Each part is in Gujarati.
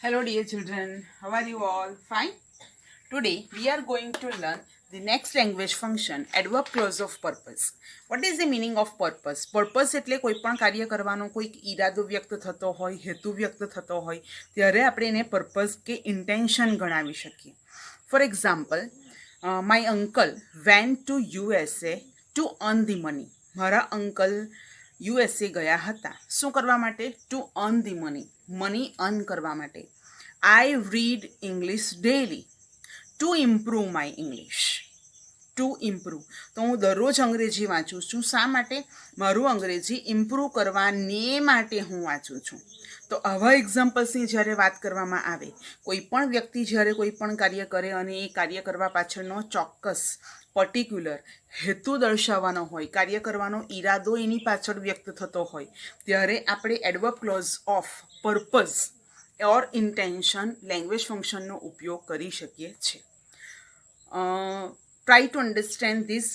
Hello dear children, how are you all? Fine? Today we are going to learn the next language function, adverb clause of purpose. What is the meaning of purpose? Purpose એટલે કોઈ પણ કાર્ય કરવાનો કોઈક ઈરાદો વ્યક્ત થતો હોય, હેતુ વ્યક્ત થતો હોય, ત્યારે આપણે એને purpose કે intention ગણાવી શકીએ. For example, my uncle went to USA to earn the money. મારા અંકલ યુએસએ ગયા હતા શું કરવા માટે? To earn the money earn કરવા માટે. I read English daily to improve my English. To improve. તો હું દરરોજ અંગ્રેજી વાંચું છું. શા માટે? મારું અંગ્રેજી ઇમ્પ્રૂવ કરવાને માટે હું વાંચું છું. તો આવા એક્ઝામ્પલ્સની જ્યારે વાત કરવામાં આવે, કોઈ પણ વ્યક્તિ જ્યારે કોઈ પણ કાર્ય કરે અને એ કાર્ય કરવા પાછળનો ચોક્કસ પર્ટિક્યુલર હેતુ દર્શાવવાનો હોય, કાર્ય કરવાનો ઈરાદો એની પાછળ વ્યક્ત થતો હોય, ત્યારે આપણે adverb clause of purpose or intention language ફંક્શનનો ઉપયોગ કરી શકીએ છીએ. Try to understand this.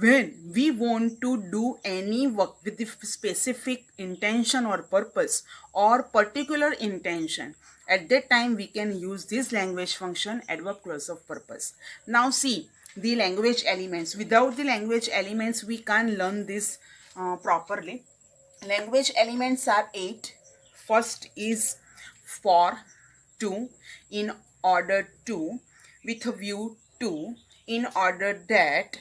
When we want to do any work with the specific intention or purpose or particular intention, at that time we can use this language function adverb clause of purpose. Now see the language elements. Without the language elements we can't learn this properly. Language elements are 8. First is for, to, in order to, with a view to, in order that,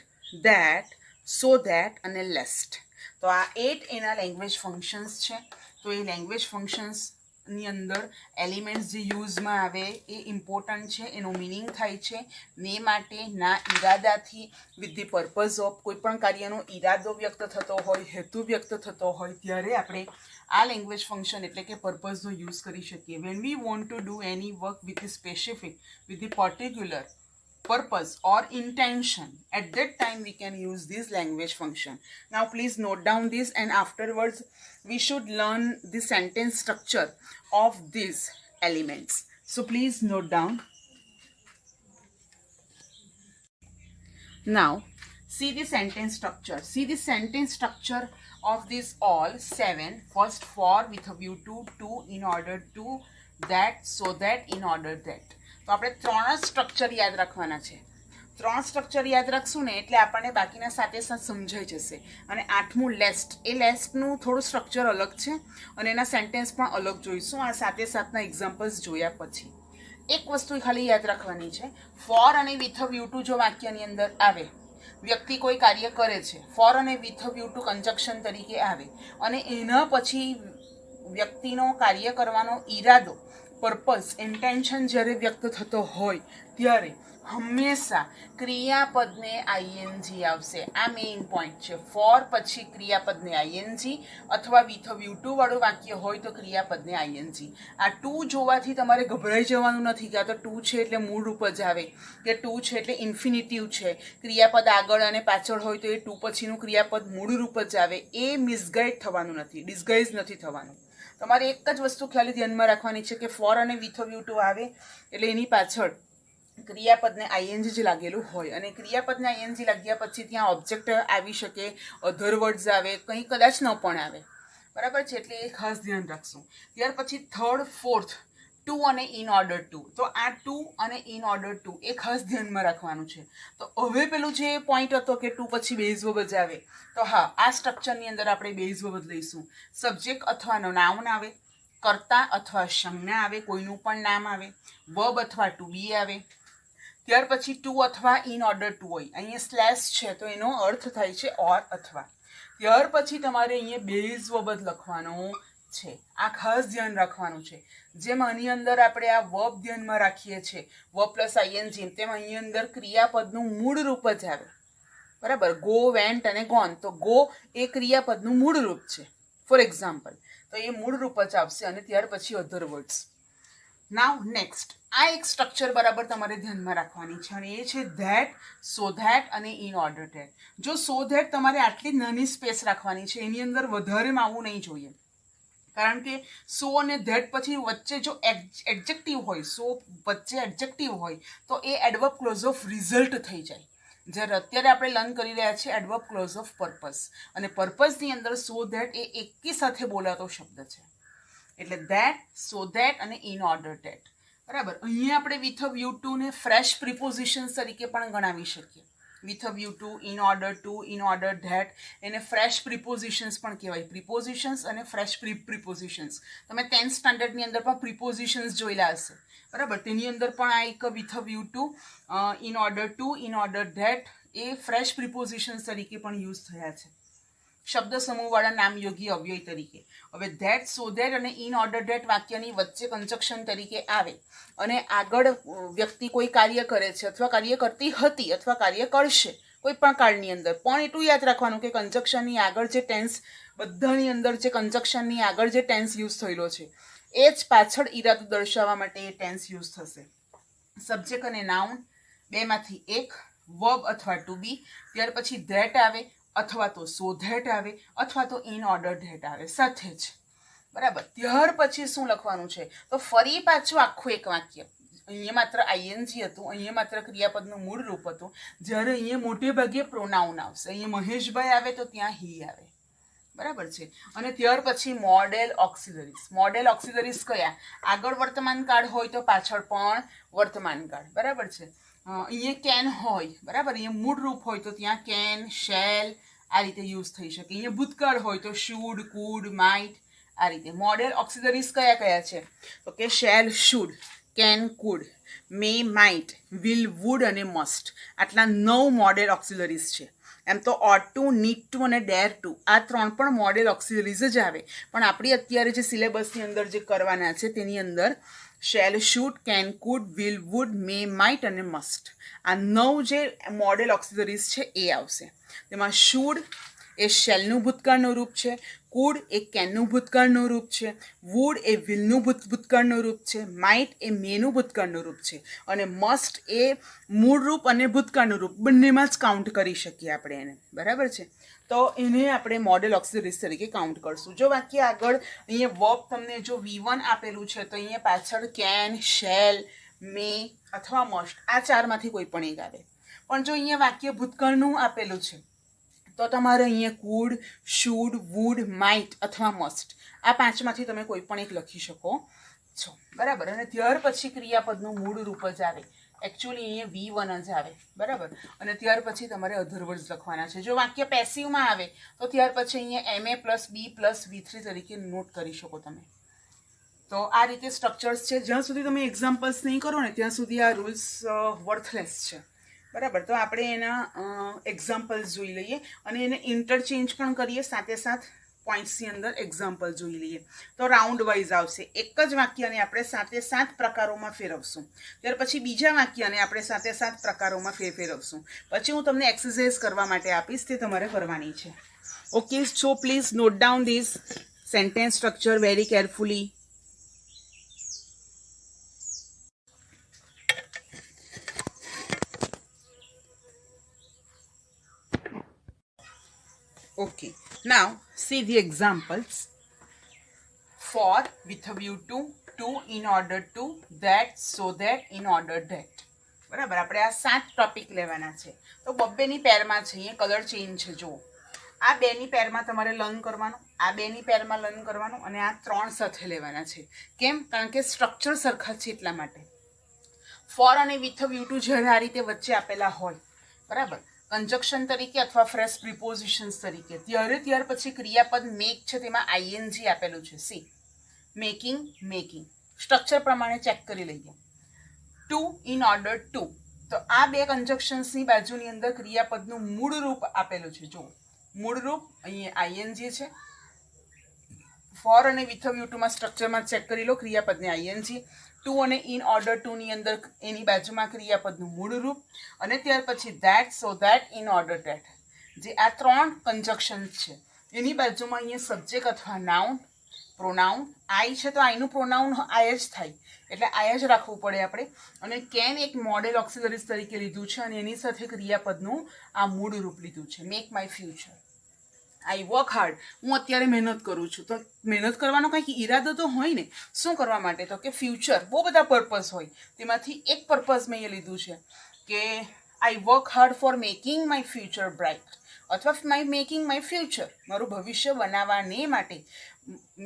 so that અને lest. તો આ 8 એના લેંગ્વેજ ફંક્શન્સ છે. તો એ લેંગ્વેજ ફંક્શન્સની અંદર એલિમેન્ટ્સ જે યુઝમાં આવે એ ઇમ્પોર્ટન્ટ છે, એનો મિનિંગ થાય છે ને માટે ના ઈરાદાથી વિથ ધી પર્પઝ ઓફ કોઈ પણ કાર્યનો ઈરાદો વ્યક્ત થતો હોય, હેતુ વ્યક્ત થતો હોય, ત્યારે આપણે આ લેંગ્વેજ ફંક્શન એટલે કે પર્પઝનો યુઝ કરી શકીએ. When we want to do any work with the specific, with the particular purpose or intention, at that time we can use this language function. Now please note down this, and afterwards we should learn the sentence structure of these elements. So please note down. Now see the sentence structure. See the sentence structure of these all 7. First, for, with a view to, in order to, that, so that, in order that. તો આપણે 3 સ્ટ્રક્ચર યાદ રાખવાના છે. 3 સ્ટ્રક્ચર યાદ રાખશું ને એટલે આપણને બાકીના સાથે સાથ સમજાઈ જશે. અને 8મું લેસ્ટ, એ લેસ્ટનું થોડું સ્ટ્રક્ચર અલગ છે અને એના સેન્ટેન્સ પણ અલગ જોઈશું આ સાથે સાથના એક્ઝામ્પલ્સ જોયા પછી. એક વસ્તુ ખાલી યાદ રાખવાની છે, ફોર અને વિથ અ વ્યૂ ટુ જો વાક્યની અંદર આવે, વ્યક્તિ કોઈ કાર્ય કરે છે, ફોર અને with a view two conjunction તરીકે આવે અને એના પછી વ્યક્તિનો કાર્ય કરવાનો ઈરાદો, પર્પઝ, ઇન્ટેન્શન જ્યારે વ્યક્ત થતો હોય ત્યારે હંમેશા ક્રિયાપદને આઈએનજી આવશે. આ મેઇન પોઈન્ટ છે. ફોર પછી ક્રિયાપદને આઈએનજી અથવા વિથ અ વ્યૂ ટુ વાળું વાક્ય હોય તો ક્રિયાપદને આઈએનજી. આ ટુ જોવાથી તમારે ગભરાઈ જવાનું નથી કે આ તો ટુ છે એટલે મૂળ રૂપ જ આવે, કે ટુ છે એટલે ઇન્ફિનિટિવ છે, ક્રિયાપદ આગળ અને પાછળ હોય તો એ ટુ પછીનું ક્રિયાપદ મૂળ રૂપ જ આવે. એ મિસગાઈડ થવાનું નથી, ડિસગાઈઝ નથી થવાનું. તમારે એક જ વસ્તુ ખાલી ધ્યાનમાં રાખવાની છે કે ફોર અને વિથ અ વ્યૂ ટુ આવે એટલે એની પાછળ ક્રિયાપદને આઈએનજી જ લાગેલું હોય અને ક્રિયાપદને આઈએનજી લાગ્યા પછી ત્યાં ઓબ્જેક્ટ આવી શકે, અધર વર્ડ્સ આવે, કંઈ કદાચ ન પણ આવે. બરાબર છે, એટલે એ ખાસ ધ્યાન રાખશું. ત્યાર પછી થર્ડ, ફોર્થ, ટુ અને ઇન ઓર્ડર ટુ. તો આ ટુ અને ઇન ઓર્ડર ટુ એ ખાસ ધ્યાનમાં રાખવાનું છે. તો હવે પેલું જે પોઈન્ટ હતો કે ટુ પછી બેઝ વર્બ જ આવે, તો હા આ સ્ટ્રક્ચરની અંદર આપણે બેઝ વર્બ લઈશું. સબ્જેક્ટ અથવા નાઉન આવે, કર્તા અથવા સંજ્ઞા આવે, કોઈનું પણ નામ આવે, વર્બ અથવા ટુ બી આવે. ત્યાર પછી ટુ અથવા ઇન ઓર્ડર ટુ હોય, અહીંયા સ્લેશ છે તો એનો અર્થ થાય છે ઓર અથવા. ત્યાર પછી તમારે અહીંયા બેઝ વર્બ જ લખવાનો છે. આ ખાસ ધ્યાન રાખવાનું છે. જેમ આની અંદર આપણે આ વર્બ ધ્યાનમાં રાખીએ છીએ, વર્બ પ્લસ આઈએનજી, તેમ અહીં અંદર ક્રિયાપદનું મૂળ રૂપ જ આવે. બરાબર, ગો, વેન્ટ અને ગોન. તો ગો એ ક્રિયાપદનું મૂળ રૂપ છે ફોર એક્ઝામ્પલ, તો એ મૂળ રૂપ જ આવશે અને ત્યાર પછી અધર વર્ડ્સ. નાવ નેક્સ્ટ, આ એક સ્ટ્રક્ચર બરાબર તમારે ધ્યાનમાં રાખવાની છે અને એ છે ધેટ, સો ધેટ અને ઇન ઓર્ડર ધેટ. જો સો ધેટ તમારે આટલી નાની સ્પેસ રાખવાની છે, એની અંદર વધારેમાં આવવું નહીં જોઈએ. કારણ કે સો અને ધેટ પછી વચ્ચે જો એડજેક્ટિવ હોય, સો વચ્ચે એડજેક્ટિવ હોય તો એ એડવર્બ ક્લોઝ ઓફ રિઝલ્ટ થઈ જાય. જ્યારે અત્યારે આપણે લર્ન કરી રહ્યા છીએ એડવર્બ ક્લોઝ ઓફ પર્પઝ, અને પર્પઝની અંદર સો ધેટ એ એકી સાથે બોલાતો શબ્દ છે. એટલે ધેટ, સો ધેટ અને ઇન ઓર્ડર ધેટ. બરાબર. અહીંયા આપણે વિથ અ વ્યૂ ટુ ને ફ્રેશ પ્રિપોઝિશન્સ તરીકે પણ ગણાવી શકીએ. With a view to, in order that, એને ફ્રેશ પ્રિપોઝિશન્સ પણ કહેવાય. પ્રિપોઝિશન્સ અને ફ્રેશ પ્રિપોઝિશન્સ તમે 10th સ્ટાન્ડર્ડની અંદર પણ પ્રિપોઝિશન્સ જોયેલા હશે. બરાબર. તેની અંદર પણ આ એક with a view to, in order that A fresh પ્રિપોઝિશન્સ તરીકે પણ યુઝ થયા છે શબ્દ સમૂહવાળા નામયોગી અવ્યય તરીકે. હવે ધેટ, સો ધેટ અને ઇન ઓર્ડર ધેટ વાક્યની વચ્ચે કંજક્શન તરીકે આવે અને આગળ વ્યક્તિ કોઈ કાર્ય કરે છે અથવા કાર્ય કરતી હતી અથવા કાર્ય કરશે કોઈ પણ કાળની અંદર, પણ એટલું યાદ રાખવાનું કે કંજક્શનની આગળ જે ટેન્સ, બધાની અંદર જે કંજક્શનની આગળ જે ટેન્સ યુઝ થયેલો છે એ જ પાછળ ઈરાદો દર્શાવવા માટે એ ટેન્સ યુઝ થશે. સબ્જેક્ટ અને નાઉન બેમાંથી એક, વર્બ અથવા ટુ બી, ત્યાર પછી ધેટ આવે અથવા તો સો ધેટ આવે અથવા તો ઇન ઓર્ડર ધેટ આવે સાથે જ. બરાબર. ત્યાર પછી શું લખવાનું છે તો ફરી પાછું આખું એક વાક્ય. અહીંયા માત્ર આઈએનજી હતું, અહીંયા માત્ર ક્રિયાપદનું મૂળ રૂપ હતું, જ્યારે અહીંયા મોટે ભાગે પ્રોનાઉન આવશે. અહીંયા મહેશભાઈ આવે તો ત્યાં હી આવે. બરાબર છે. અને ત્યાર પછી મોડેલ ઓક્સિલરીઝ. મોડેલ ઓક્સિલરીઝ કયા? આગળ વર્તમાન કાળ હોય તો પાછળ પણ વર્તમાન કાળ. બરાબર છે. અહીંયા કેન હોય, બરાબર, અહીંયા મૂળ રૂપ હોય તો ત્યાં કેન, શેલ આ રીતે યુઝ થઈ શકે. અહીંયા ભૂતકાળ હોય તો શુડ, કુડ, માઇટ આ રીતે. મોડેલ ઓક્સિલરીઝ કયા કયા છે તો કે shall, should, can, could, may, might, will, would અને મસ્ટ. આટલા 9 મોડેલ ઓક્સિલરીઝ છે. એમ તો ઓટ ટુ, નીડ ટુ અને ડેર ટુ આ 3 પણ મોડેલ ઓક્સિલરીઝ જ આવે, પણ આપણી અત્યારે જે સિલેબસની અંદર જે કરવાના છે તેની અંદર shall, should, can, could, will, would, may, might અને મસ્ટ આ 9 જે મોડેલ ઓક્સિલરીઝ છે એ આવશે. તેમાં શુડ એ શેલનું ભૂતકાળનું રૂપ છે, કુડ એ કેનનું ભૂતકાળનું રૂપ છે, વુડ એ વિલનું ભૂતકાળનું રૂપ છે, માઇટ એ મેનું ભૂતકાળનું રૂપ છે અને મસ્ટ એ મૂળ રૂપ અને ભૂતકાળનું રૂપ બંનેમાં જ કાઉન્ટ કરી શકીએ આપણે એને. બરાબર છે. તો એને આપણે મોડેલ ઓક્સિલરીઝ તરીકે કાઉન્ટ કરશું. જો વાક્ય આગળ અહીંયા વર્બ તમને જો V1 આપેલું છે તો અહીંયા પાછળ કેન, શેલ, મે અથવા મસ્ટ આ 4માંથી કોઈ પણ એક આવે. પણ જો અહીંયા વાક્ય ભૂતકાળનું આપેલું છે તો તમારે અહીંયા કુડ, શુડ, વુડ, માઇટ અથવા મસ્ટ આ 5માંથી તમે કોઈ પણ એક લખી શકો છો. બરાબર. અને ત્યાર પછી ક્રિયાપદનું મૂળ રૂપ જ આવે. એકચ્યુઅલી અહીંયા V1 જ આવે. બરાબર. અને ત્યાર પછી તમારે અધર વર્ડ્સ લખવાના છે. જો વાક્ય પેસિવમાં આવે તો ત્યાર પછી અહીંયા MA + B + V3 તરીકે નોટ કરી શકો તમે. તો આ રીતે સ્ટ્રક્ચર્સ છે. જ્યાં સુધી તમે એક્ઝામ્પલ્સ નહીં કરો ને ત્યાં સુધી આ રૂલ્સ વર્થલેસ છે. બરાબર. તો આપણે એના એક્ઝામ્પલ્સ જોઈ લઈએ અને એને ઇન્ટરચેન્જ પણ કરીએ, સાથે સાથ પોઈન્ટ્સની અંદર એક્ઝામ્પલ જોઈ લઈએ. તો રાઉન્ડ વાઇઝ આવશે. એક જ વાક્યને આપણે 7 પ્રકારોમાં ફેરવશું. ત્યાર પછી બીજા વાક્યને આપણે 7 પ્રકારોમાં ફેરવશું. પછી હું તમને એક્સરસાઇઝ કરવા માટે આપીશ, તે તમારે કરવાની છે. Okay. So please note down this sentence structure very carefully. Okay, now see the examples. For, with a view to, in order to, that, so that, in order that. બરાબર. આપણે આ 7 ટોપિક લેવાના છે. તો બબ્બેની પેરમાં છે. અહીંયા કલર ચેન્જ છે. જુઓ, આ 2ની પેરમાં તમારે લર્ન કરવાનું, આ 2ની પેરમાં લર્ન કરવાનું અને આ 3 સાથે લેવાના છે. કેમ? કારણ કે સ્ટ્રક્ચર સરખા છે એટલા માટે. ફોર અને વિથ અ વ્યૂ ટુ જ્યારે આ રીતે વચ્ચે આપેલા હોય, બરાબર, કંજક્શન તરીકે અથવા ફ્રેશ પ્રિપોઝિશન્સ તરીકે, ત્યાર પછી ક્રિયાપદ મેક છે તેમાં આઈએનજી આપેલું છે. See, making, making. સ્ટ્રક્ચર પ્રમાણે ચેક કરી લઈએ. To, in order to. તો આ 2 કંજક્શન્સની બાજુની અંદર ક્રિયાપદનું મૂળ રૂપ આપેલું છે. જુઓ, મૂળ રૂપ અહીંયા આઈએનજી છે. ફોર અને વિથ અ વ્યૂ ટુમાં સ્ટ્રક્ચરમાં ચેક કરી લો, ક્રિયાપદને આઈએનજી. ટુ અને ઇન ઓર્ડર ટુની અંદર એની બાજુમાં ક્રિયાપદનું મૂળ રૂપ અને ત્યાર પછી that, so that, in order that. જે આ 3 કંજક્શન્સ છે એની બાજુમાં અહીંયા સબ્જેક્ટ અથવા નાઉન, પ્રોનાઉન. આઈ છે તો આઈનું પ્રોનાઉન આય જ થાય, એટલે આય જ રાખવું પડે આપણે. અને કેન એક મોડેલ ઓક્સિલરીઝ તરીકે લીધું છે અને એની સાથે ક્રિયાપદનું આ મૂળ રૂપ લીધું છે. Make my future. I work hard. હું અત્યારે મહેનત કરું છું. તો મહેનત કરવાનો કંઈક ઈરાદો તો હોય ને. શું કરવા માટે? તો કે ફ્યુચર. બહુ બધા પર્પઝ હોય, તેમાંથી એક પર્પઝ મેં એ લીધું છે કે આઈ work hard four making my future bright. અથવા મેકિંગ માય ફ્યુચર, મારું ભવિષ્ય બનાવવાને માટે,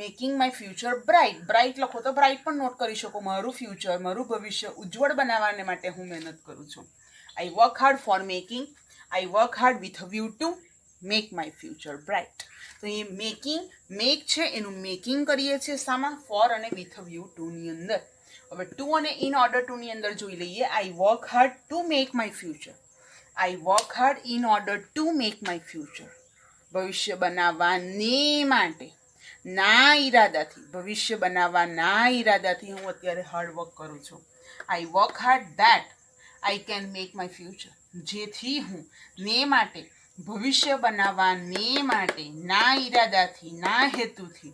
making my future bright, bright લખો તો બ્રાઇટ પણ નોટ કરી શકો, મારું ફ્યુચર, મારું ભવિષ્ય ઉજ્જવળ બનાવવાને માટે હું મહેનત કરું છું. આઈ work hard four making, I work hard with a view to make my future bright. તો એ મેકિંગ, મેક છે એનું મેકિંગ કરીએ છીએ શામાં? ફોર અને વિથ અ વ્યૂ ટુની અંદર. હવે ટુ અને ઇન ઓર્ડર ટુની અંદર જોઈ લઈએ. આઈ work hard to make my future, I work hard in order to make my future. ભવિષ્ય બનાવવાને માટે, ના ઈરાદાથી, ભવિષ્ય બનાવવાના ઈરાદાથી હું અત્યારે હાર્ડ વર્ક કરું છું. આઈ work hard that I can make my future, જેથી હું ને માટે, ભવિષ્ય બનાવવાને માટે, ના ઈરાદાથી, ના હેતુથી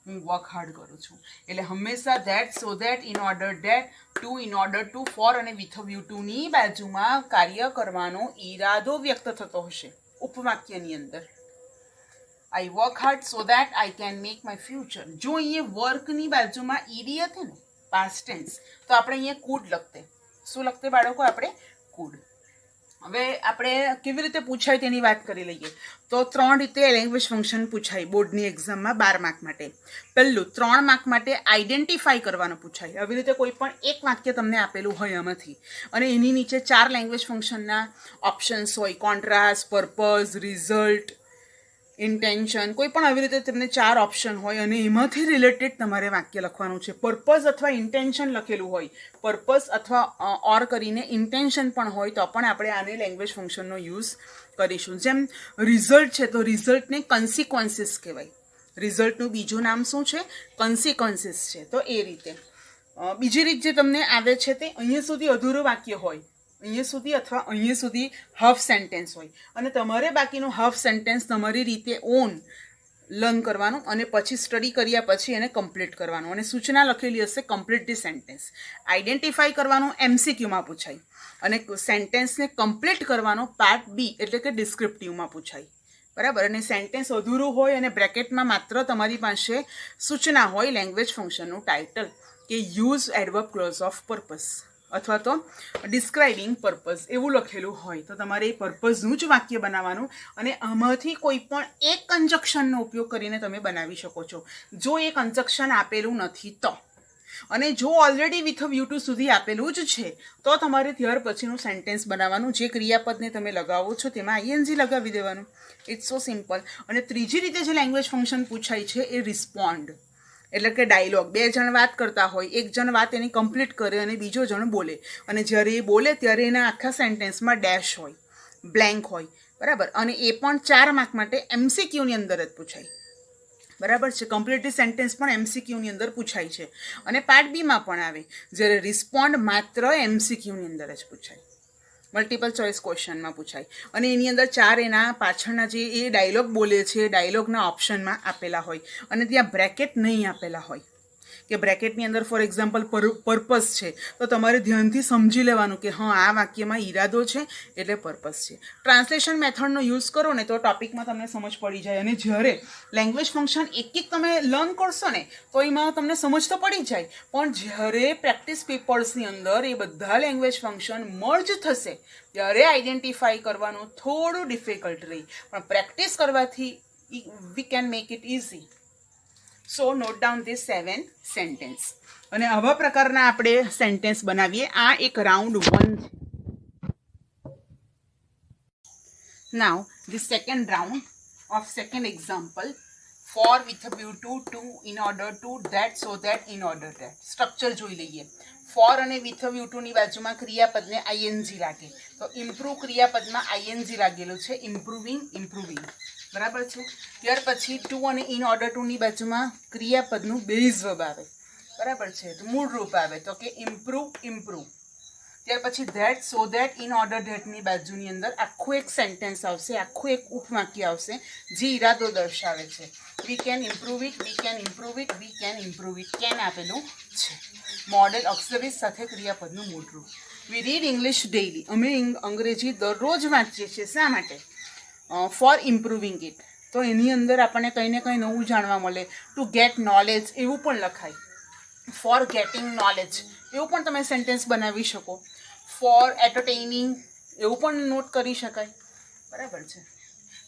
હું વર્ક હાર્ડ કરું છું. એટલે હંમેશા that, so that, in order that, to, in order to, for અને વિથ અ વ્યૂ ટુની બાજુમાં કાર્ય કરવાનો ઈરાદો વ્યક્ત થતો હશે ઉપવાક્યની અંદર. I work hard so that I can make my future. જો અહીંયા વર્કની બાજુમાં ઈડી હતી ને, પાસ્ટ ટેન્સ, તો આપણે અહીંયા કુડ લખતે. શું લખતે બાળકો? આપણે કુડ. હવે આપણે કેવી રીતે પૂછાય તેની વાત કરી લઈએ. તો 3 રીતે લેંગ્વેજ ફંક્શન પૂછાય બોર્ડની એક્ઝામમાં 12 માર્ક માટે. પહેલું 3 માર્ક માટે આઈડેન્ટિફાઈ કરવાનું પૂછાય. આવી રીતે કોઈ પણ એક વાક્ય તમને આપેલું હોય આમાંથી, અને એની નીચે 4 લેંગ્વેજ ફંક્શનના ઓપ્શન્સ હોય, કોન્ટ્રાસ્ટ, પર્પઝ, રિઝલ્ટ, ઇન્ટેન્શન, કોઈ પણ આવી રીતે તમને 4 ઓપ્શન હોય અને એમાંથી રિલેટેડ તમારે વાક્ય લખવાનું છે. પર્પઝ અથવા ઇન્ટેન્શન લખેલું હોય, પર્પઝ અથવા ઓર કરીને ઇન્ટેન્શન પણ હોય, તો પણ આપણે આને લેંગ્વેજ ફંક્શનનો યુઝ કરીશું. જેમ રિઝલ્ટ છે તો રિઝલ્ટને કન્સિક્વન્સીસ કહેવાય. રિઝલ્ટનું બીજું નામ શું છે? કન્સિક્વન્સીસ છે. તો એ રીતે બીજી રીત જે તમને આવે છે તે અહીંયા સુધી અધૂરું વાક્ય હોય, અહીંયા સુધી અથવા અહીંયા સુધી હાફ સેન્ટેન્સ હોય, અને તમારે બાકીનું હાફ સેન્ટેન્સ તમારી રીતે ઓન લર્ન કરવાનું અને પછી સ્ટડી કર્યા પછી એને કમ્પ્લીટ કરવાનું. અને સૂચના લખેલી હશે કમ્પ્લીટ ધી સેન્ટેન્સ. આઈડેન્ટિફાઈ કરવાનું MCQમાં પૂછાય, અને સેન્ટેન્સને કમ્પ્લીટ કરવાનો પાર્ટ બી એટલે કે ડિસ્ક્રિપ્ટિવમાં પૂછાય. બરાબર. અને સેન્ટેન્સ અધૂરું હોય અને બ્રેકેટમાં માત્ર તમારી પાસે સૂચના હોય, લેંગ્વેજ ફંક્શનનું ટાઇટલ કે use adverb clause of purpose અથવા તો ડિસ્ક્રાઇબિંગ પર્પઝ એવું લખેલું હોય, તો તમારે એ પર્પઝનું જ વાક્ય બનાવવાનું, અને આમાંથી કોઈ પણ એક કન્જક્શનનો ઉપયોગ કરીને તમે બનાવી શકો છો. જો એ કન્જક્શન આપેલું નથી તો, અને જો ઓલરેડી વિથ વ્યૂ ટુ સુધી આપેલું જ છે તો તમારે ત્યાર પછીનું સેન્ટેન્સ બનાવવાનું. જે ક્રિયાપદને તમે લગાવો છો તેમાં ING લગાવી દેવાનું. It's so simple. અને ત્રીજી રીતે જે લેંગ્વેજ ફંક્શન પૂછાય છે એ રિસ્પોન્ડ એટલે કે ડાયલોગ. 2 જણ વાત કરતા હોય, એક જણ વાત એની કમ્પ્લીટ કરે અને બીજો જણ બોલે, અને જ્યારે એ બોલે ત્યારે એના આખા સેન્ટેન્સમાં ડેશ હોય, બ્લેન્ક હોય. બરાબર. અને એ પણ 4 માર્ક માટે MCQની અંદર જ પૂછાય. બરાબર છે. કમ્પ્લીટ સેન્ટેન્સ પણ MCQની અંદર પૂછાય છે, અને પાર્ટ બીમાં પણ આવે, જ્યારે રિસ્પોન્ડ માત્ર MCQની અંદર જ પૂછાય, મલ્ટિપલ ચોઇસ ક્વેશ્ચનમાં પૂછાય. અને એની અંદર 4 એના પાછળના જે એ ડાયલોગ બોલે છે એ ડાયલોગના ઓપ્શનમાં આપેલા હોય, અને ત્યાં બ્રેકેટ નહીં આપેલા હોય. કે બ્રેકેટની અંદર ફોર એક્ઝામ્પલ પર્પઝ છે તો તમારે ધ્યાનથી સમજી લેવાનું કે હા આ વાક્યમાં ઈરાદો છે એટલે પર્પઝ છે. ટ્રાન્સલેશન મેથડનો યુઝ કરો ને તો ટોપિકમાં તમને સમજ પડી જાય. અને જ્યારે લેંગ્વેજ ફંક્શન એક તમે લર્ન કરશો ને તો એમાં તમને સમજ તો પડી જાય, પણ જ્યારે પ્રેક્ટિસ પેપર્સની અંદર એ બધા લેંગ્વેજ ફંક્શન મર્જ થશે ત્યારે આઈડેન્ટિફાઈ કરવાનું થોડું ડિફિકલ્ટ રહી, પણ પ્રેક્ટિસ કરવાથી we can make it easy. So note down this 7 sentence. અને આવા પ્રકારના આપણે સેન્ટેન્સ બનાવીએ. આ એક રાઉન્ડ 1 છે. Now the second round of second example. For with a view to, in order to, that, so that, in order that. Structure જોઈ લઈએ. ફોર અને વિથ અ વ્યૂ ટુની બાજુમાં ક્રિયાપદને ING લાગે, તો ઇમ્પ્રૂવ ક્રિયાપદમાં ING લાગેલું છે, ઇમ્પ્રુવિંગ, ઇમ્પ્રુવિંગ. બરાબર છે. ત્યાર પછી ટુ અને ઇન ઓર્ડર ટુની બાજુમાં ક્રિયાપદનું બેઝ વર્બ આવે. બરાબર છે. મૂળ રૂપ આવે તો કે ઇમ્પ્રૂવ, ઇમ્પ્રૂવ. ત્યાર પછી that, so that, in order ધેટની બાજુની અંદર આખું એક સેન્ટેન્સ આવશે, આખું એક ઉપવાક્ય આવશે જે ઈરાદો દર્શાવે છે. We can improve it, we can improve it, we can improve it. Can આપેલું છે. મોડેલ ઓક્સિલરી સાથે ક્રિયાપદનું મૂળ રૂપ. We read English daily. અમે અંગ્રેજી દરરોજ વાંચીએ છીએ. શા માટે? For improving it. તો એની અંદર આપણને કંઈ ને કંઈ નવું જાણવા મળે. ટુ ગેટ નોલેજ એવું પણ લખાય. ફોર ગેટિંગ નોલેજ એવું પણ તમે સેન્ટેન્સ બનાવી શકો. ફોર એન્ટરટેઇનિંગ એવું પણ નોટ કરી શકાય. બરાબર છે.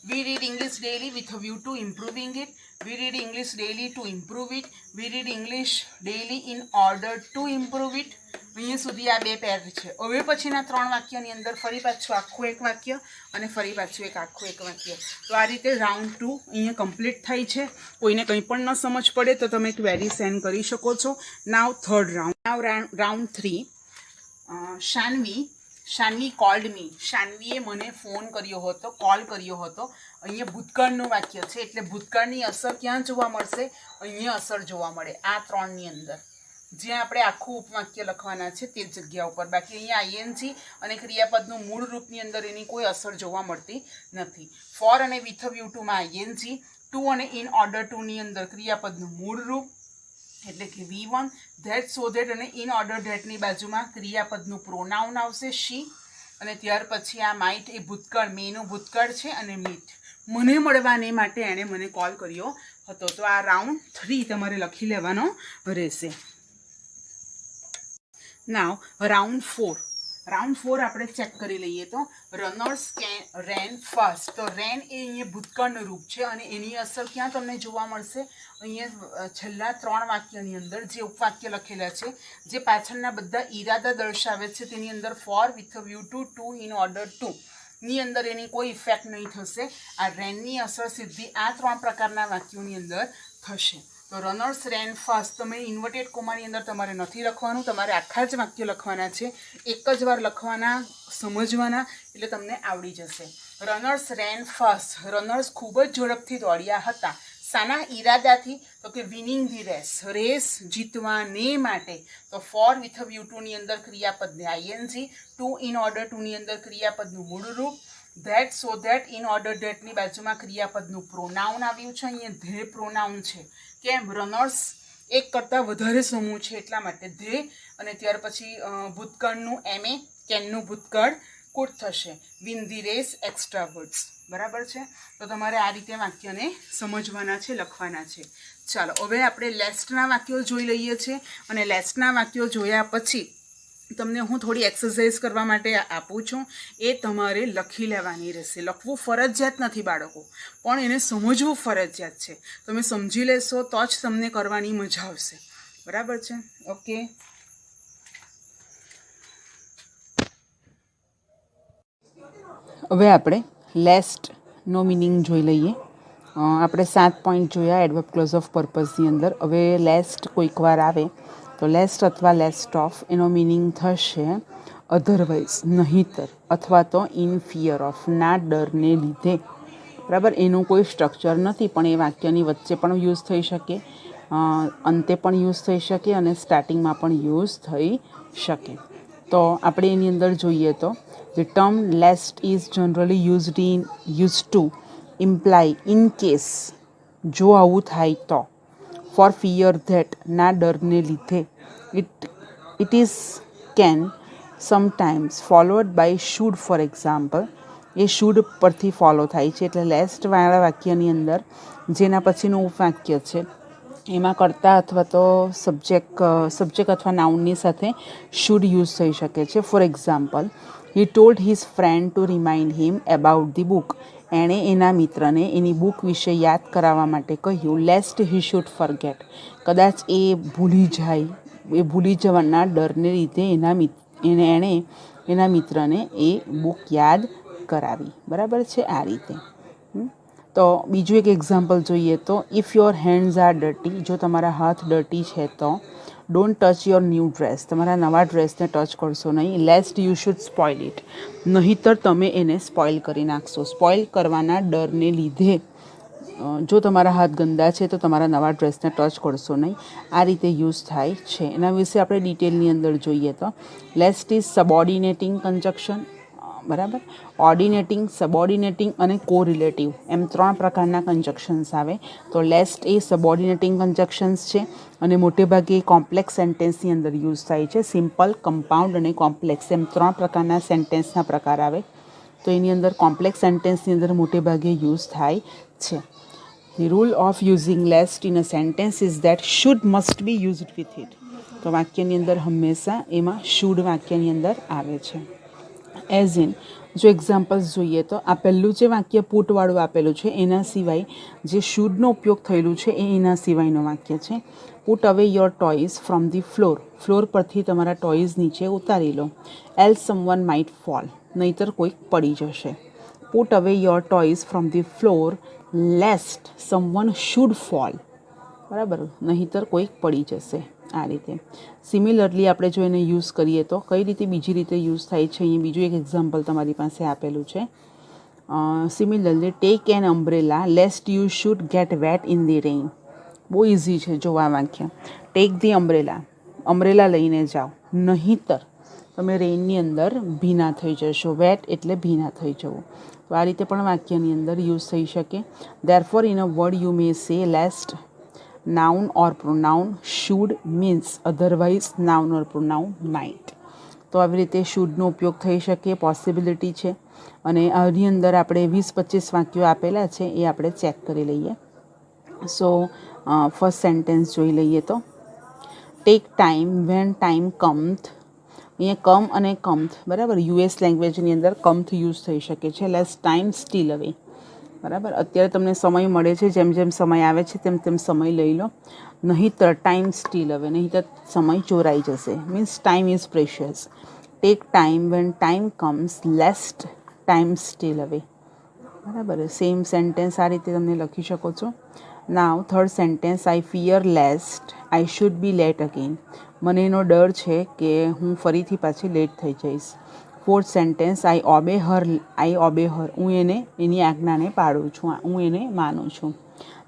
We read English daily with a view to improving it. We read English daily to improve it. We read English daily in order to improve it. અહીંયા સુધી આ બે પેર છે. હવે પછીના ત્રણ વાક્યની અંદર ફરી પાછું આખું એક વાક્ય અને ફરી પાછું આખું એક વાક્ય. તો આ રીતે રાઉન્ડ 2 અહીંયા કમ્પ્લીટ થાય છે. કોઈને કંઈ પણ ન સમજ પડે તો તમે ક્વેરી સેન્ડ કરી શકો છો. Now third round. Now round 3. Shanvi called me. શાનવીએ મને ફોન કર્યો હતો, કોલ કર્યો હતો. અહીંયા ભૂતકાળનું વાક્ય છે એટલે ભૂતકાળની અસર ક્યાં જોવા મળશે? અહીંયા અસર જોવા મળે આ ત્રણની અંદર, જ્યાં આપણે આખું ઉપવાક્ય લખવાના છે તે જગ્યા ઉપર. બાકી અહીંયા આઈએનજી અને ક્રિયાપદનું મૂળ રૂપની અંદર એની કોઈ અસર જોવા મળતી નથી. ફોર અને વિથ વ્યૂ ટુમાં આઈએનજી, ટુ અને ઇન ઓર્ડર ટુની અંદર ક્રિયાપદનું મૂળ રૂપ એટલે કે V1, ધેટ સો ધેટ અને ઇન ઓર્ડર ધેટની બાજુમાં ક્રિયાપદનું પ્રોનાઉન આવશે શી. અને ત્યાર પછી આ માઇટ એ ભૂતકાળ, મેનું ભૂતકાળ છે અને મીટ મને મળવાને માટે એણે મને કોલ કર્યો હતો. તો આ રાઉન્ડ 3 તમારે લખી લેવાનો રહેશે. નાવ રાઉન્ડ 4. રાઉન્ડ 4 આપણે ચેક કરી લઈએ તો રનર્સ રેન ફાસ્ટ. તો રેન એ અહીંયા ભૂતકાળનું રૂપ છે અને એની અસર ક્યાં તમને જોવા મળશે? અહીંયા છેલ્લા ત્રણ વાક્યની અંદર જે ઉપવાક્ય લખેલા છે, જે પાછળના બધા ઈરાદા દર્શાવે છે તેની અંદર for with view to in order to ની અંદર એની કોઈ ઇફેક્ટ નહીં થશે. આ રેનની અસર સીધી આ ત્રણ પ્રકારના વાક્યોની અંદર થશે. તો રનર્સ રેન ફાસ્ટ તમે ઇન્વર્ટેડ કોમાની અંદર તમારે નથી લખવાનું, તમારે આખા જ વાક્ય લખવાના છે. એક જ વાર લખવાના, સમજવાના, એટલે તમને આવડી જશે. રનર્સ રેન ફાસ્ટ. રનર્સ ખૂબ જ ઝડપથી દોડ્યા હતા. શાના ઈરાદાથી? તો કે વિનિંગ ધી રેસ, રેસ જીતવાને માટે. તો ફોર વિથ વ્યૂ ટુની અંદર ક્રિયાપદને આઈએનજી, ટુ ઇન ઓર્ડર ટુની અંદર ક્રિયાપદનું મૂળ રૂપ, that so that in order ધેટની બાજુમાં ક્રિયાપદનું પ્રોનાઉન આવ્યું છે. અહીંયા ધે પ્રોનાઉન છે. કેમ? રનર્સ એક કરતાં વધારે સમૂહ છે એટલા માટે ધે. અને ત્યાર પછી ભૂતકાળનું એમએ, કેનનું ભૂતકાળ કુટ થશે. Win the race extra words. બરાબર છે? તો તમારે આ રીતે વાક્યને સમજવાના છે, લખવાના છે. ચાલો હવે આપણે લેસ્ટના વાક્યો જોઈ લઈએ છીએ. અને લેસ્ટના વાક્યો જોયા પછી તમને હું થોડી એક્સરસાઇઝ કરવા માટે આપું છું. એ તમારે લખી લેવાની રહેશે. લખવું ફરજિયાત નથી બાળકો, પણ એને સમજવું ફરજિયાત છે. તમે સમજી લેશો તો જ તમને કરવાની મજા આવશે. બરાબર છે? ઓકે. હવે આપણે લેસ્ટનો મિનિંગ જોઈ લઈએ. આપણે 7 પોઈન્ટ જોયા એડવર્બ ક્લોઝ ઓફ પર્પઝની અંદર. હવે લેસ્ટ કોઈક વાર આવે તો લેસ્ટ અથવા લેસ્ટ ઓફ એનો મિનિંગ થશે અધરવાઇઝ, નહીંતર, અથવા તો ઇન ફિયર ઓફ, ના ડરને લીધે. બરાબર? એનું કોઈ સ્ટ્રક્ચર નથી, પણ એ વાક્યની વચ્ચે પણ યુઝ થઈ શકે, અંતે પણ યુઝ થઈ શકે અને સ્ટાર્ટિંગમાં પણ યુઝ થઈ શકે. તો આપણે એની અંદર જોઈએ તો the term lest is generally used to imply in case, જો આવું થાય તો, for fear that, ના ડરને લીધે. it is can sometimes followed by should, for example. A should પરથી ફોલો થાય છે. એટલે લેસ્ટ વાળા વાક્યની અંદર જેના પછીનું ઉપવાક્ય છે એમાં કર્તા અથવા તો સબ્જેક્ટ અથવા નાઉનની સાથે should યુઝ થઈ શકે છે. For example, he told his friend to remind him about the book. એણે એના મિત્રને એની બુક વિશે યાદ કરાવવા માટે કહ્યું, લેસ્ટ he should forget. કદાચ એ ભૂલી જાય, એ ભૂલી જવાના ડરને લીધે એણે એના મિત્રને એ બુક યાદ કરાવી. બરાબર છે? આ રીતે. તો બીજું એક એક્ઝામ્પલ જોઈએ તો if your hands are dirty. જો તમારા હાથ ડર્ટી છે તો don't touch your new dress. તમારા નવા ડ્રેસને ટચ કરશો નહીં. Lest you should spoil it. નહીંતર તમે એને સ્પોઇલ કરી નાખશો. સ્પોઇલ કરવાના ડરને લીધે જો તમારા હાથ ગંદા છે તો તમારા નવા ડ્રેસને ટચ કરશો નહીં. આ રીતે યુઝ થાય છે. એના વિશે આપણે ડિટેલની અંદર જોઈએ તો લેસ્ટ ઇઝ સબઓર્ડિનેટિંગ કન્જક્શન. બરાબર? ઓર્ડિનેટિંગ, સબઓર્ડિનેટિંગ અને કોરિલેટિવ એમ 3 પ્રકારના કન્જક્શન્સ આવે. તો લેસ્ટ એ સબઓર્ડિનેટિંગ કન્જક્શન્સ છે અને મોટે ભાગે કોમ્પ્લેક્સ સેન્ટેન્સની અંદર યુઝ થાય છે. સિમ્પલ, કમ્પાઉન્ડ અને કોમ્પ્લેક્સ એમ 3 પ્રકારના સેન્ટેન્સના પ્રકાર આવે. તો એની અંદર કોમ્પ્લેક્સ સેન્ટેન્સની અંદર મોટે ભાગે યુઝ થાય છે. The rule of using lest in a sentence is that should must be used with it. તો વાક્યની અંદર હંમેશા એમાં should વાક્યની અંદર આવે છે. એઝ ઇન જો એક્ઝામ્પલ્સ જોઈએ તો આ પહેલું જે વાક્ય પુટવાળું આપેલું છે એના સિવાય જે શુડનો ઉપયોગ થયેલું છે એ એના સિવાયનું વાક્ય છે. Put away your toys from the floor. Floor પરથી તમારા ટોયઝ નીચે ઉતારી લો. Else someone might fall. નહીતર કોઈક પડી જશે. Put away your toys from the floor lest someone should fall. બરાબર, નહીતર કોઈક પડી જશે. આ રીતે સિમિલરલી આપણે જો એને યુઝ કરીએ તો કઈ રીતે બીજી રીતે યુઝ થાય છે, અહીંયા બીજું એક એક્ઝામ્પલ તમારી પાસે આપેલું છે. Similarly take an umbrella lest you should get wet in the rain. બહુ ઇઝી છે જોવા વાક્ય. ટેક ધી અમ્બ્રેલા લઈને જાઓ, નહીંતર તમે રેઇનની અંદર ભીના થઈ જશો. વેટ એટલે ભીના થઈ જવું. તો આ રીતે પણ વાક્યની અંદર યુઝ થઈ શકે. Therefore in a word you may સે lest noun or pronoun should means otherwise noun or pronoun might. તો આવી રીતે શૂડનો ઉપયોગ થઈ શકે, પોસિબિલિટી છે. અને આની અંદર આપણે 20-25 વાક્યો આપેલા છે એ આપણે ચેક કરી લઈએ. સો ફર્સ્ટ સેન્ટેન્સ જોઈ લઈએ તો ટેક ટાઈમ વેન ટાઈમ કમ્થ. અહીંયા કમ અને કમ્થ, બરાબર, યુએસ લેંગ્વેજની અંદર કમ્થ યુઝ થઈ શકે છે. Less time steal away. બરાબર, અત્યારે તમને સમય મળે છે, જેમ જેમ સમય આવે છે તેમ તેમ સમય લઈ લો. નહીંતર ટાઈમ સ્ટીલ અવે, નહીંતર સમય ચોરાઈ જશે. Means time is precious. Take time when time comes lest time steal away. બરાબર, સેમ સેન્ટેન્સ આ રીતે તમે લખી શકો છો. Now third sentence I fear lest I should be late again. મને એનો ડર છે કે હું ફરીથી પાછી લેટ થઈ જઈશ. Fourth sentence I obey her. હું એની આજ્ઞાને પાડું છું, હું એને માનું છું.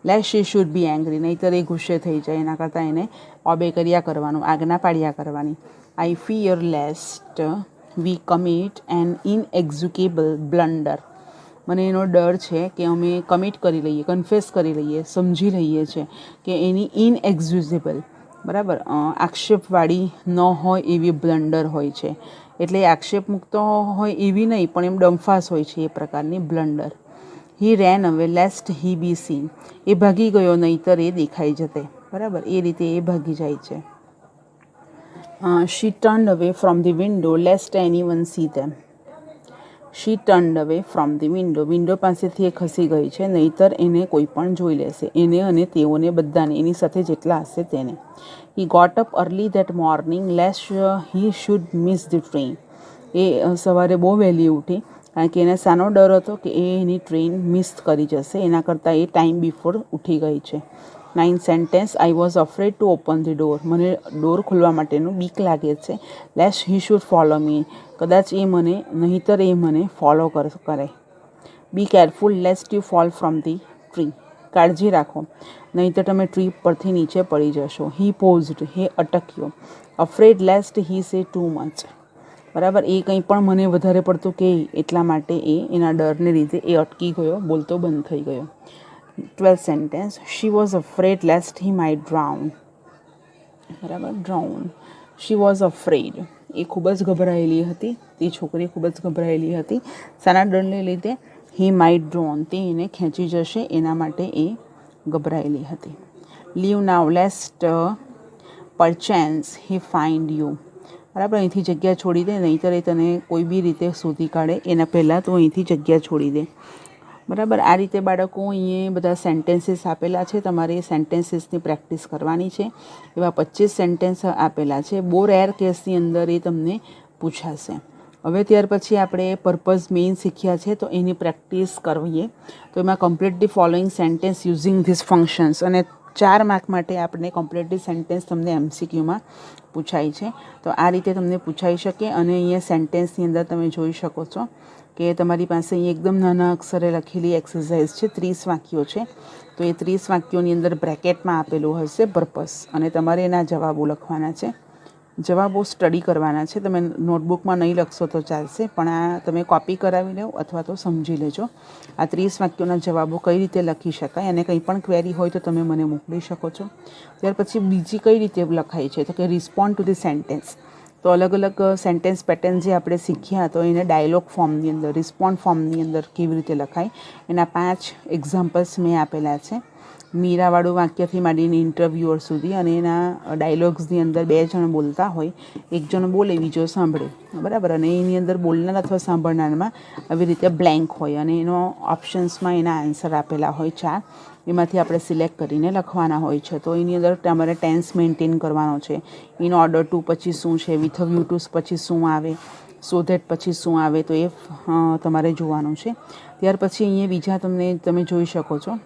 Lest she should be angry. નહીંતર એ ગુસ્સે થઈ જાય, એના કરતાં એને ઓબે કર્યા કરવાનું, આજ્ઞા પાડ્યા કરવાની. આઈ ફિયર લેસ્ટ વી કમિટ એન ઇનએક્ઝિક્યુટેબલ બ્લન્ડર. મને એનો ડર છે કે અમે કમિટ કરી લઈએ, કન્ફેસ કરી લઈએ, સમજી લઈએ છીએ કે એની ઇનએક્ઝ્યુઝેબલ, બરાબર, આક્ષેપવાળી ન હોય એવી બ્લન્ડર હોય છે. એટલે આક્ષેપ મુક્ત હોય એવી નહીં, પણ એમ ડંફાસ હોય છે એ પ્રકારની બ્લન્ડર. હી રેન અવે લેસ્ટ હી બી સીન. એ ભાગી ગયો નહીંતર એ દેખાઈ જતે. બરાબર, એ રીતે એ ભાગી જાય છે. She turned away from the window lest any one see them. She turned away from the window. Window પાસેથી એ ખસી ગઈ છે, નહીંતર એને કોઈ પણ જોઈ લેશે, એને અને તેઓને બધાને, એની સાથે જેટલા હશે તેને. He got up early that morning lest he should miss the train. એ સવારે બહુ વહેલી ઉઠી કારણ કે એને શાનો ડર હતો કે એ એની ટ્રેન મિસ કરી જશે, એના કરતાં એ ટાઈમ બિફોર ઉઠી ગઈ છે. 9th sentence I was afraid to open the door. મને ડોર ખોલવા માટેનું બીક લાગે છે. Lest he should follow me. કદાચ એ મને, નહીંતર એ મને ફોલો કરે. Be careful lest you fall from the tree. કાળજી રાખો, નહીંતર તમે ટ્રી પરથી નીચે પડી જશો. હી પોઝડ. હે અટક્યો. અફ્રેડ લેસ્ટ હી સે ટુ મચ. બરાબર, એ કંઈ પણ મને વધારે પડતું કહે એટલા માટે એ એના ડરને લીધે એ અટકી ગયો, બોલતો બંધ થઈ ગયો. 12th sentence she was afraid lest he might drown. બરાબર, ડ્રાઉન. She was afraid. એ ખૂબ જ ગભરાયેલી હતી, તે છોકરી ખૂબ જ ગભરાયેલી હતી. શાના ડરને લીધે? He might drown. તે એને ખેંચી જશે એના માટે એ ગભરાયેલી હતી. Leave now lest perchance he find you. બરાબર, અહીંથી જગ્યા છોડી દે, નહીંતર એ તને કોઈ બી રીતે શોધી કાઢે, એના પહેલાં તો અહીંથી જગ્યા છોડી દે. બરાબર, આ રીતે બાળકો અહીંયા બધા સેન્ટેન્સીસ આપેલા છે, તમારે એ સેન્ટેન્સીસની પ્રેક્ટિસ કરવાની છે. એવા 25 સેન્ટેન્સ આપેલા છે. બહુ રેર કેસની અંદર એ તમને પૂછાશે. હવે ત્યાર પછી આપણે પર્પઝ મેઇન શીખ્યા છે, તો એની પ્રેક્ટિસ કરીએ. તો એમાં complete the following sentence using this functions, અને 4 માર્ક માટે આપણે કમ્પ્લીટ ધી સેન્ટેન્સ તમને એમસીક્યુમાં પૂછાય છે. તો આ રીતે તમને પૂછાઈ શકે. અને અહીંયા સેન્ટેન્સની અંદર તમે જોઈ શકો છો કે તમારી પાસે અહીં એકદમ નાના અક્ષરે લખેલી એક્સરસાઇઝ છે. 30 વાક્યો છે. તો એ 30 વાક્યોની અંદર બ્રેકેટમાં આપેલું હશે પર્પસ, અને તમારે એના જવાબો લખવાના છે. જવાબો સ્ટડી કરવાના છે. તમે નોટબુકમાં નહીં લખશો તો ચાલશે, પણ આ તમે કોપી કરાવી લો અથવા તો સમજી લેજો. આ 30 વાક્યોના જવાબો કઈ રીતે લખી શકાય, અને કંઈ પણ ક્વેરી હોય તો તમે મને મોકલી શકો છો. ત્યાર પછી બીજી કઈ રીતે લખાય છે, તો કે રિસ્પોન્ડ ટુ ધી સેન્ટેન્સ. તો અલગ અલગ સેન્ટેન્સ પેટર્ન જે આપણે શીખ્યા, તો એને ડાયલોગ ફોર્મની અંદર, રિસ્પોન્ડ ફોર્મની અંદર કેવી રીતે લખાય, એના 5 એક્ઝામ્પલ્સ મેં આપેલા છે. મીરાવાળું વાક્યથી માંડીને ઇન્ટરવ્યુઅર સુધી, અને એના ડાયલોગ્સની અંદર 2 જણ બોલતા હોય, એક જણ બોલે બીજો સાંભળે, બરાબર. અને એની અંદર બોલનાર અથવા સાંભળનારમાં આવી રીતે બ્લેન્ક હોય, અને એનો ઓપ્શન્સમાં એના આન્સર આપેલા હોય 4, એમાંથી આપણે સિલેક્ટ કરીને લખવાના હોય છે. તો એની અંદર તમારે ટેન્સ મેન્ટેન કરવાનો છે. ઇન ઓર્ડર ટુ પછી શું છે, વિથ અ વ્યૂ ટુ પછી શું આવે, સો ધેટ પછી શું આવે, તો એ તમારે જોવાનું છે. ત્યાર પછી અહીંયા બીજા તમે જોઈ શકો છો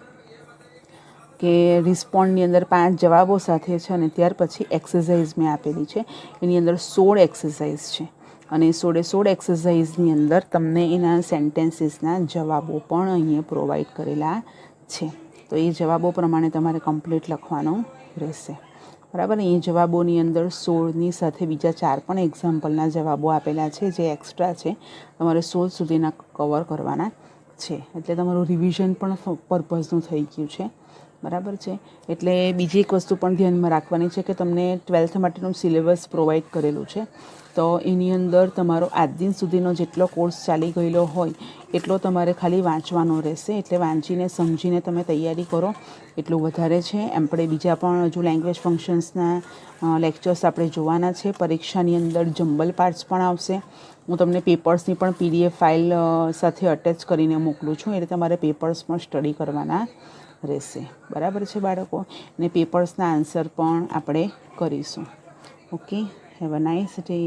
કે રિસ્પોન્ડની અંદર 5 જવાબો સાથે છે, અને ત્યાર પછી એક્સરસાઇઝ મેં આપેલી છે. એની અંદર 16 એક્સરસાઇઝ છે, અને 16 એક્સરસાઇઝની અંદર તમને એના સેન્ટેન્સીસના જવાબો પણ અહીંયા પ્રોવાઈડ કરેલા છે. તો એ જવાબો પ્રમાણે તમારે કમ્પ્લીટ લખવાનું રહેશે, બરાબર. એ જવાબોની અંદર 16ની સાથે બીજા 4 પણ એક્ઝામ્પલના જવાબો આપેલા છે, જે એક્સ્ટ્રા છે. તમારે 16 સુધીના કવર કરવાના છે. એટલે તમારું રિવિઝન પણ પર્પઝનું થઈ ગયું છે, બરાબર છે. એટલે બીજી એક વસ્તુ પણ ધ્યાનમાં રાખવાની છે કે તમને 12th માટેનું સિલેબસ પ્રોવાઈડ કરેલું છે. તો એની અંદર તમારો આજ દિન સુધીનો જેટલો કોર્સ ચાલી ગયેલો હોય એટલો તમારે ખાલી વાંચવાનો રહેશે. એટલે વાંચીને સમજીને તમે તૈયારી કરો એટલું વધારે છે. આપણે બીજા પણ હજુ લેંગ્વેજ ફંક્શન્સના લેક્ચર્સ આપણે જોવાના છે. પરીક્ષાની અંદર જમ્બલ પાર્ટ્સ પણ આવશે. હું તમને પેપર્સની પણ PDF ફાઇલ સાથે અટેચ કરીને મોકલું છું, એટલે તમારે પેપર્સ પણ સ્ટડી કરવાના રહેશે, બરાબર છે બાળકો. ને પેપર્સના આન્સર પણ આપણે કરીશું. Okay, have a nice day.